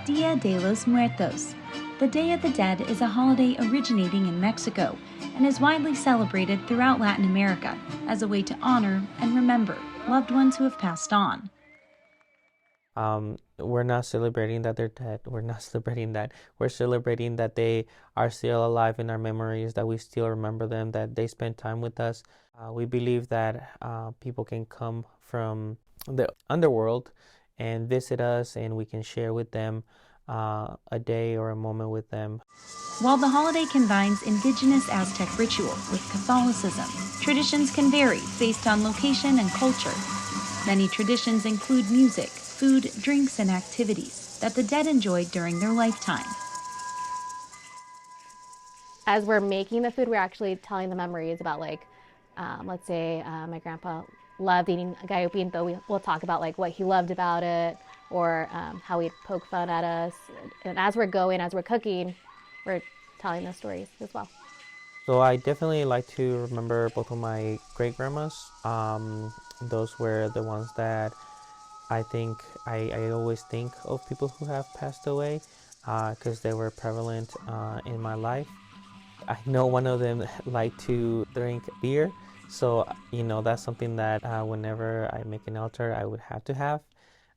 Día de los Muertos. The Day of the Dead is a holiday originating in Mexico and is widely celebrated throughout Latin America as a way to honor and remember loved ones who have passed on. We're not celebrating that they're dead. We're not celebrating that. We're celebrating that they are still alive in our memories, that we still remember them, that they spend time with us. We believe that people can come from the underworld and visit us, and we can share with them a day or a moment with them. While the holiday combines indigenous Aztec ritual with Catholicism, traditions can vary based on location and culture. Many traditions include music, food, drinks, and activities that the dead enjoyed during their lifetime. As we're making the food, we're actually telling the memories about, let's say my grandpa loved eating gallo pinto. We'll talk about what he loved about it, or how he'd poke fun at us. And as we're cooking, we're telling those stories as well. So I definitely like to remember both of my great-grandmas. Those were the ones that I think I always think of people who have passed away because they were prevalent in my life. I know one of them liked to drink beer, so that's something that whenever I make an altar, I would have to have.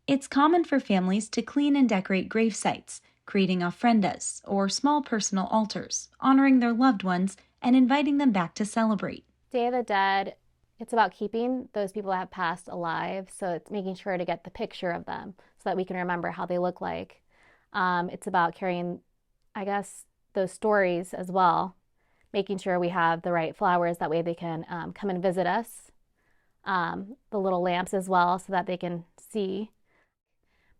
It's common for families to clean and decorate grave sites, creating ofrendas or small personal altars, honoring their loved ones and inviting them back to celebrate. Day of the Dead, it's about keeping those people that have passed alive, so it's making sure to get the picture of them so that we can remember how they look like. It's about carrying, I guess, those stories as well, making sure we have the right flowers, that way they can come and visit us. The little lamps as well, so that they can see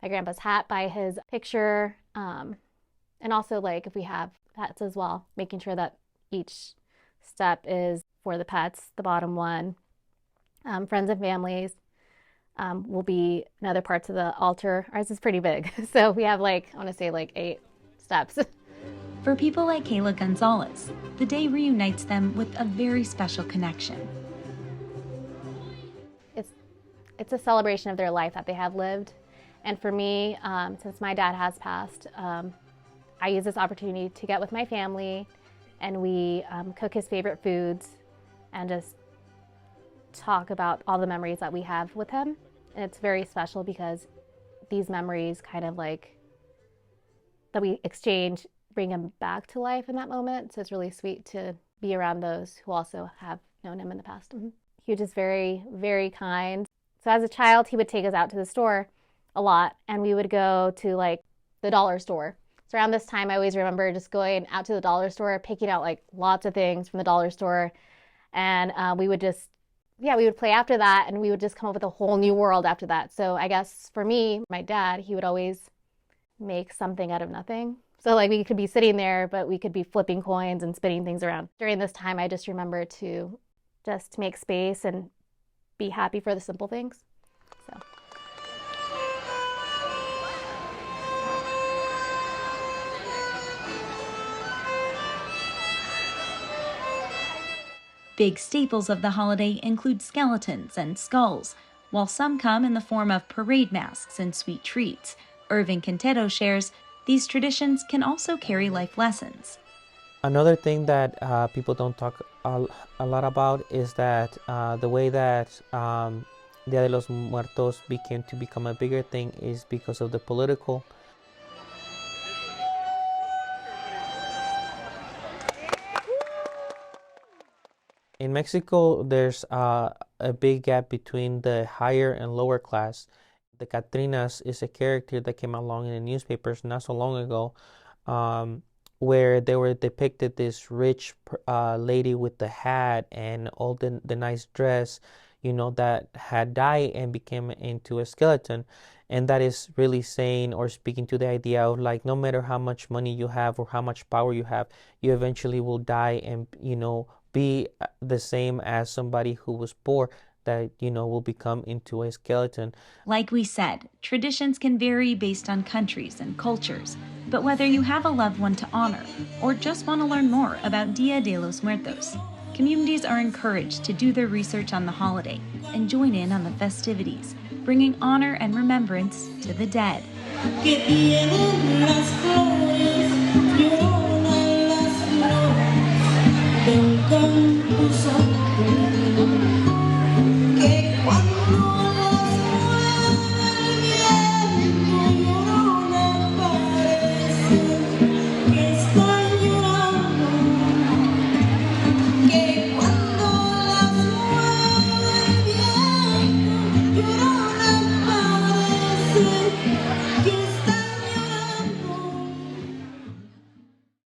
my grandpa's hat by his picture. And also if we have pets as well, making sure that each step is for the pets, the bottom one. Friends and families will be in other parts of the altar. Ours is pretty big, so we have 8 steps. For people like Kayla Gonzalez, the day reunites them with a very special connection. It's a celebration of their life that they have lived. And for me, since my dad has passed, I use this opportunity to get with my family, and we cook his favorite foods and just talk about all the memories that we have with him. And it's very special because these memories that we exchange bring him back to life in that moment. So it's really sweet to be around those who also have known him in the past. He was just very, very kind. So as a child, he would take us out to the store a lot, and we would go to the dollar store. So around this time, I always remember just going out to the dollar store, picking out lots of things from the dollar store. And we would play after that, and we would just come up with a whole new world after that. So I guess for me, my dad, he would always make something out of nothing. So we could be sitting there, but we could be flipping coins and spinning things around. During this time, I just remember to just make space and be happy for the simple things. So. Big staples of the holiday include skeletons and skulls, while some come in the form of parade masks and sweet treats. Irving Quintero shares these traditions can also carry life lessons. Another thing that people don't talk a lot about is that the way that Día de los Muertos become a bigger thing is because of the political. In Mexico, there's a big gap between the higher and lower class. The Catrinas is a character that came along in the newspapers not so long ago, where they were depicted this rich lady with the hat and all the nice dress, that had died and became into a skeleton. And that is really saying or speaking to the idea of no matter how much money you have or how much power you have, you eventually will die and, be the same as somebody who was poor, that will become into a skeleton. Like we said, traditions can vary based on countries and cultures, but whether you have a loved one to honor or just want to learn more about Día de los Muertos, communities are encouraged to do their research on the holiday and join in on the festivities, bringing honor and remembrance to the dead. que tienen las flores, lloran las flores del campo santo, que cuando